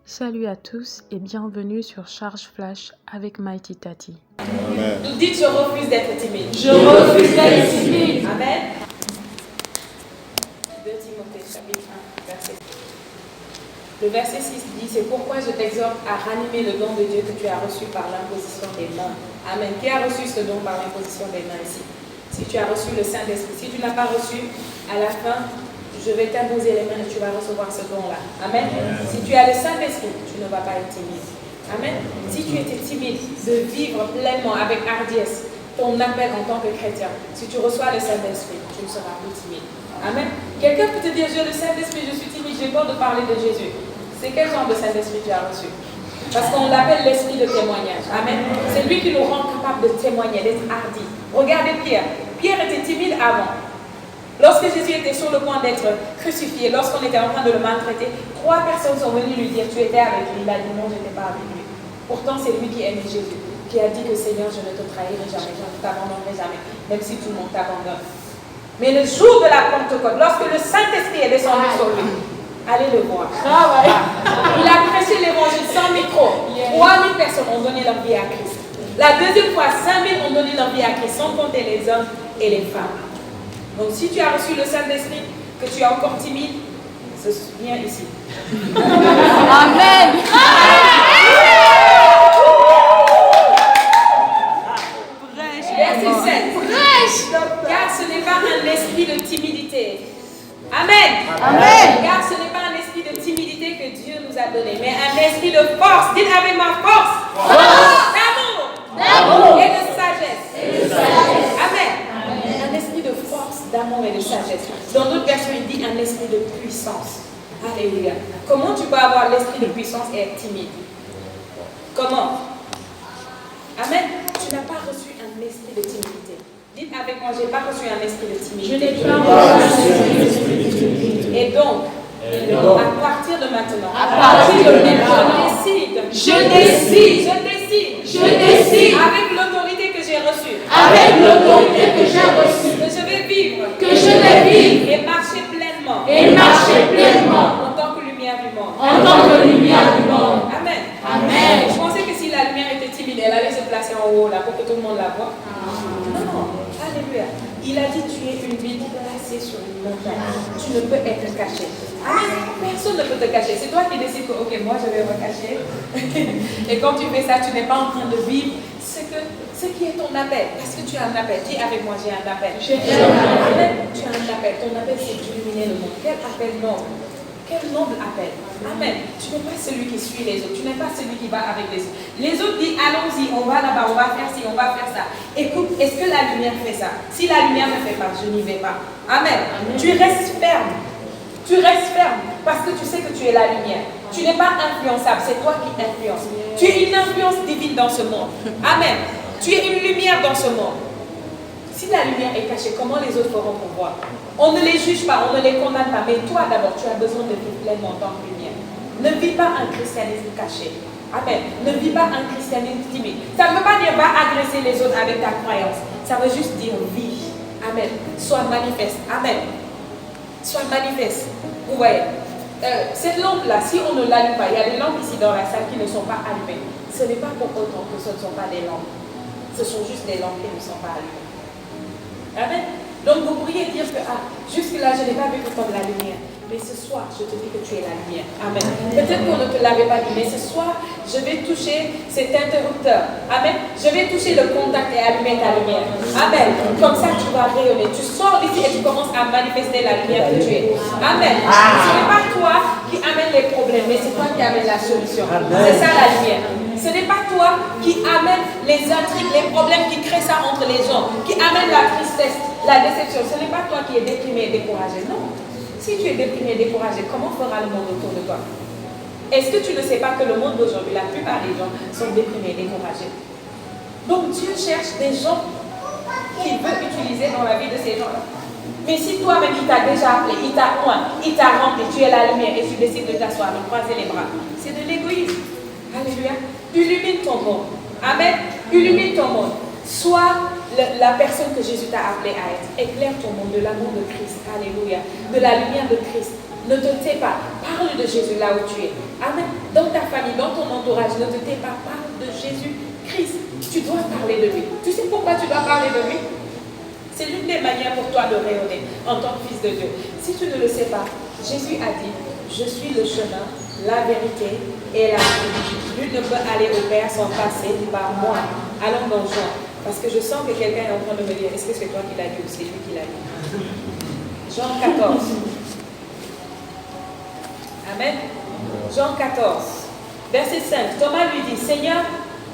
Salut à tous et bienvenue sur Charge Flash avec Mighty Tati. Amen. Nous dites, je refuse d'être timide. Je refuse d'être timide. Amen. 2 Timothée chapitre 1, verset 6. Le verset 6 dit, c'est pourquoi je t'exhorte à ranimer le don de Dieu que tu as reçu par l'imposition des mains. Amen. Qui a reçu ce don par l'imposition des mains ici? Si tu as reçu le Saint-Esprit, si tu ne l'as pas reçu, à la fin, je vais t'imposer les mains et tu vas recevoir ce don-là. Amen. Si tu as le Saint-Esprit, tu ne vas pas être timide. Amen. Si tu étais timide de vivre pleinement avec hardiesse ton appel en tant que chrétien, si tu reçois le Saint-Esprit, tu ne seras plus timide. Amen. Quelqu'un peut te dire, j'ai le Saint-Esprit, je suis timide, j'ai peur de parler de Jésus. C'est quel genre de Saint-Esprit tu as reçu? Parce qu'on l'appelle l'esprit de témoignage. Amen. C'est lui qui nous rend capable de témoigner, d'être hardi. Regardez Pierre. Pierre était timide avant. Lorsque Jésus était sur le point d'être crucifié, lorsqu'on était en train de le maltraiter, 3 personnes sont venues lui dire, tu étais avec lui. Il a dit non, je n'étais pas avec lui. Pourtant, c'est lui qui aimait Jésus, qui a dit que Seigneur, je ne te trahirai jamais, je ne t'abandonnerai jamais, même si tout le monde t'abandonne. Mais le jour de la Pentecôte, lorsque le Saint-Esprit est descendu sur lui, allez le voir. Il a prêché l'évangile sans micro. 3000 personnes ont donné leur vie à Christ. La deuxième fois, 5000 ont donné leur vie à Christ, sans compter les hommes et les femmes. Donc si tu as reçu le Saint-Esprit, que tu es encore timide, viens ici. Amen. Verset 7. Car ce n'est pas un esprit de timidité. Amen. Amen. Car ce n'est pas un esprit de timidité que Dieu nous a donné, mais un esprit de force. Dites avec moi, force. D'amour. Et de sagesse. Amen. Un esprit de force, d'amour et de sagesse. Dans d'autres versions, il dit un esprit de puissance. Alléluia. Comment tu peux avoir l'esprit de puissance et être timide? Comment? Amen. Tu n'as pas reçu un esprit de timidité. Dites avec moi, je n'ai pas reçu un esprit de timidité. Je n'ai pas reçu un esprit de timidité. Et donc, à partir de maintenant, je décide, avec l'autorité que j'ai reçue, que je vais vivre, et marcher pleinement, en tant que lumière du monde. Amen. Je pensais que si la lumière était timide, elle allait se placer en haut là pour que tout le monde la voie. Non. Alléluia. Il a dit, tu es une ville placée sur une montagne. Tu ne peux être caché. Personne ne peut te cacher. C'est toi qui décides que, ok, moi je vais me cacher. Et quand tu fais ça, tu n'es pas en train de vivre ce qui est ton appel. Parce que tu as un appel. Dis avec moi, j'ai un appel. Amen. Tu as un appel. Ton appel, c'est d'illuminer le monde. Quel appel noble. Quel noble appel. Amen. Tu n'es pas celui qui suit les autres. Tu n'es pas celui qui va avec les autres. Les autres disent, allons-y, on va là-bas, on va faire ci, on va faire ça. Écoute, est-ce que la lumière fait ça? Si la lumière ne fait pas, je n'y vais pas. Amen. Tu restes ferme. Parce que tu sais que tu es la lumière. Tu n'es pas influençable, c'est toi qui influences. Tu es une influence divine dans ce monde. Amen. Tu es une lumière dans ce monde. Si la lumière est cachée, comment les autres feront pour voir? On ne les juge pas, on ne les condamne pas. Mais toi d'abord, tu as besoin de vivre pleinement en tant que lumière. Ne vis pas un christianisme caché. Amen. Ne vis pas un christianisme timide. Ça ne veut pas dire va agresser les autres avec ta croyance. Ça veut juste dire vis. Amen. Sois manifeste. Amen. Sois manifeste. Vous voyez, cette lampe-là, si on ne l'allume pas, il y a des lampes ici dans la salle qui ne sont pas allumées. Ce n'est pas pour autant que ce ne sont pas des lampes. Ce sont juste des lampes qui ne sont pas allumées. Amen. Donc vous pourriez dire que jusque-là, je n'ai pas vu que comme la lumière. Mais ce soir, je te dis que tu es la lumière. Amen. Peut-être qu'on ne te l'avait pas dit, mais ce soir, je vais toucher cet interrupteur. Amen. Je vais toucher le contact et allumer ta lumière. Amen. Comme ça, tu vas rayonner. Tu sors d'ici et tu commences à manifester la lumière que tu es. Amen. Ce n'est pas toi qui amène les problèmes, mais c'est toi qui amène la solution. C'est ça la lumière. Ce n'est pas toi qui amène les intrigues, les problèmes qui créent ça entre les gens, qui amène la tristesse, la déception. Ce n'est pas toi qui es déprimé et découragé. Non. Si tu es déprimé et découragé, comment fera le monde autour de toi? Est-ce que tu ne sais pas que le monde d'aujourd'hui, la plupart des gens sont déprimés et découragés? Donc Dieu cherche des gens qu'il veut utiliser dans la vie de ces gens-là. Mais si toi-même, il t'a déjà appelé, il t'a oint, il t'a rempli, tu es la lumière et tu décides de t'asseoir, de croiser les bras, c'est de l'égoïsme. Alléluia. Illumine ton monde. Amen. Illumine ton monde. Sois la personne que Jésus t'a appelé à être. Éclaire ton monde de l'amour de Christ. Alléluia. De la lumière de Christ. Ne te tais pas. Parle de Jésus là où tu es. Amen. Dans ta entourage ne te tait pas, parle de Jésus-Christ. Tu dois parler de lui. Tu sais pourquoi tu dois parler de lui? C'est l'une des manières pour toi de rayonner en tant que fils de Dieu. Si tu ne le sais pas, Jésus a dit, je suis le chemin, la vérité et la vie. Nul ne peut aller au Père sans passer par moi. Allons dans Jean. Parce que je sens que quelqu'un est en train de me dire, est-ce que c'est toi qui l'as dit ou c'est lui qui l'a dit? Jean 14. Amen. Jean 14, verset 5. Thomas lui dit, Seigneur,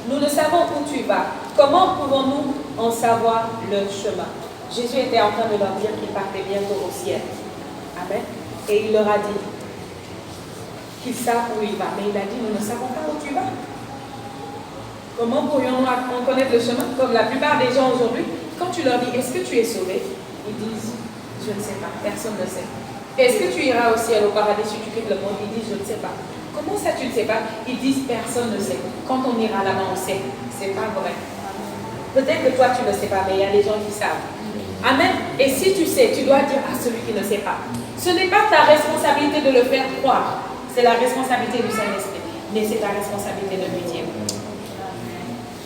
nous ne savons où tu vas. Comment pouvons-nous en savoir le chemin? Jésus était en train de leur dire qu'il partait bientôt au ciel. Amen. Et il leur a dit qu'ils savent où il va. Mais il a dit, nous ne savons pas où tu vas. Comment pourrions-nous en connaître le chemin? Comme la plupart des gens aujourd'hui, quand tu leur dis, est-ce que tu es sauvé? Ils disent, je ne sais pas, personne ne sait. Est-ce que tu iras au ciel, au paradis, si tu quittes le monde? Ils disent, je ne sais pas. Comment ça, tu ne sais pas? Ils disent, personne ne sait. Quand on ira là-bas, on sait. C'est pas vrai. Peut-être que toi, tu ne sais pas, mais il y a des gens qui savent. Amen. Et si tu sais, tu dois dire à celui qui ne sait pas. Ce n'est pas ta responsabilité de le faire croire. C'est la responsabilité du Saint-Esprit. Mais c'est ta responsabilité de lui dire.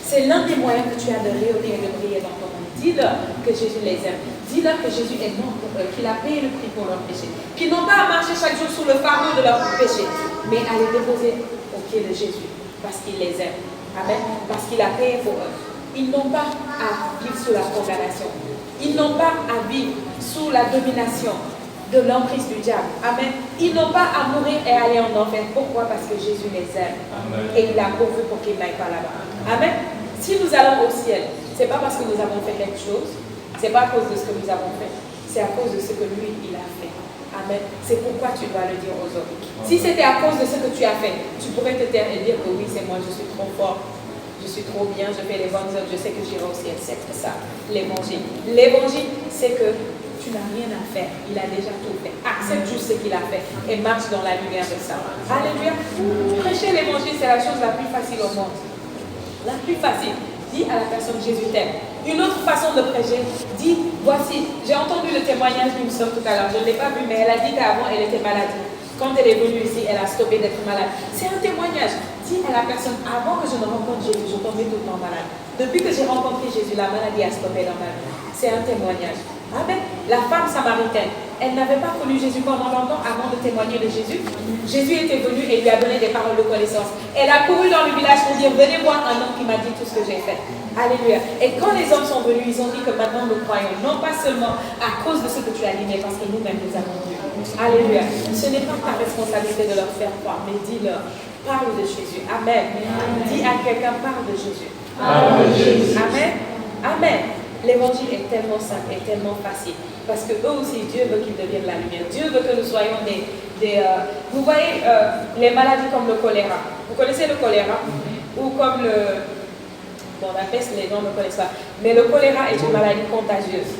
C'est l'un des moyens que tu as de rayonner et de briller dans ton monde. Dis-leur que Jésus les aime. Dis-leur que Jésus est mort pour eux, qu'il a payé le prix pour leurs péchés. Qu'ils n'ont pas à marcher chaque jour sous le fardeau de leurs péchés, mais à les déposer au pied de Jésus, parce qu'il les aime. Amen. Parce qu'il a payé pour eux. Ils n'ont pas à vivre sous la condamnation. Ils n'ont pas à vivre sous la domination de l'emprise du diable. Amen. Ils n'ont pas à mourir et aller en enfer. Pourquoi? Parce que Jésus les aime. Amen. Et il a pourvu pour qu'ils n'aillent pas là-bas. Amen. Si nous allons au ciel, ce n'est pas parce que nous avons fait quelque chose, ce n'est pas à cause de ce que nous avons fait, c'est à cause de ce que lui, il a fait. Amen. C'est pourquoi tu dois le dire aux autres. Si c'était à cause de ce que tu as fait, tu pourrais te taire et dire que oui, c'est moi, je suis trop fort, je suis trop bien, je fais les bonnes œuvres, je sais que j'irai au ciel. C'est ça, l'évangile. L'évangile, c'est que tu n'as rien à faire. Il a déjà tout fait. Accepte juste ce qu'il a fait et marche dans la lumière de ça. Alléluia. Prêcher l'évangile, c'est la chose la plus facile au monde. La plus facile. Dis à la personne, Jésus t'aime. Une autre façon de prêcher, dis, voici, j'ai entendu le témoignage d'une soeur tout à l'heure, je ne l'ai pas vu, mais elle a dit qu'avant, elle était malade. Quand elle est venue ici, elle a stoppé d'être malade. C'est un témoignage. Dis à la personne, avant que je ne rencontre Jésus, je tombais tout le temps malade. Depuis que j'ai rencontré Jésus, la maladie a stoppé dans ma vie. C'est un témoignage. Amen. La femme samaritaine, elle n'avait pas connu Jésus pendant longtemps avant de témoigner de Jésus. Jésus était venu et lui a donné des paroles de connaissance. Elle a couru dans le village pour dire, venez voir un homme qui m'a dit tout ce que j'ai fait. Alléluia. Et quand les hommes sont venus, ils ont dit que maintenant nous croyons, non pas seulement à cause de ce que tu as dit, mais parce que nous-mêmes nous avons vu. Alléluia. Ce n'est pas ta responsabilité de leur faire croire, mais dis-leur, parle de Jésus. Amen. Dis à quelqu'un, parle de Jésus. Amen. Amen. Amen. L'évangile est tellement simple et tellement facile. Parce que eux aussi, Dieu veut qu'ils deviennent la lumière. Dieu veut que nous soyons vous voyez, les maladies comme le choléra. Vous connaissez le choléra? Ou comme le... Bon, la peste, les gens ne connaissent pas. Mais le choléra est une maladie contagieuse.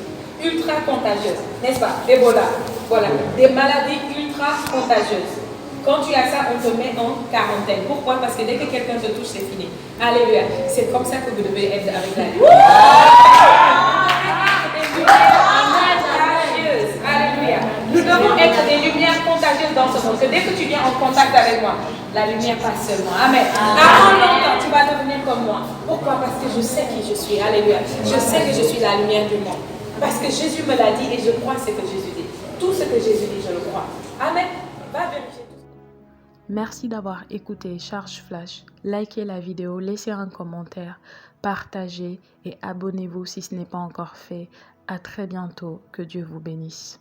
Ultra contagieuse. N'est-ce pas? Ebola. Voilà. Des maladies ultra contagieuses. Quand tu as ça, on te met en quarantaine. Pourquoi? Parce que dès que quelqu'un te touche, c'est fini. Alléluia. C'est comme ça que vous devez être avec la lumière. Alléluia. Nous devons être des lumières contagieuses dans ce monde. Que dès que tu viens en contact avec moi, la lumière passe seulement. Amen. Avant longtemps, tu vas devenir comme moi. Pourquoi? Parce que je sais qui je suis. Alléluia. Je sais que je suis la lumière du monde. Parce que Jésus me l'a dit et je crois ce que Jésus dit. Tout ce que Jésus dit, je le crois. Amen. Va vérifier. Merci d'avoir écouté Charge Flash. Likez la vidéo, laissez un commentaire, partagez et abonnez-vous si ce n'est pas encore fait. À très bientôt. Que Dieu vous bénisse.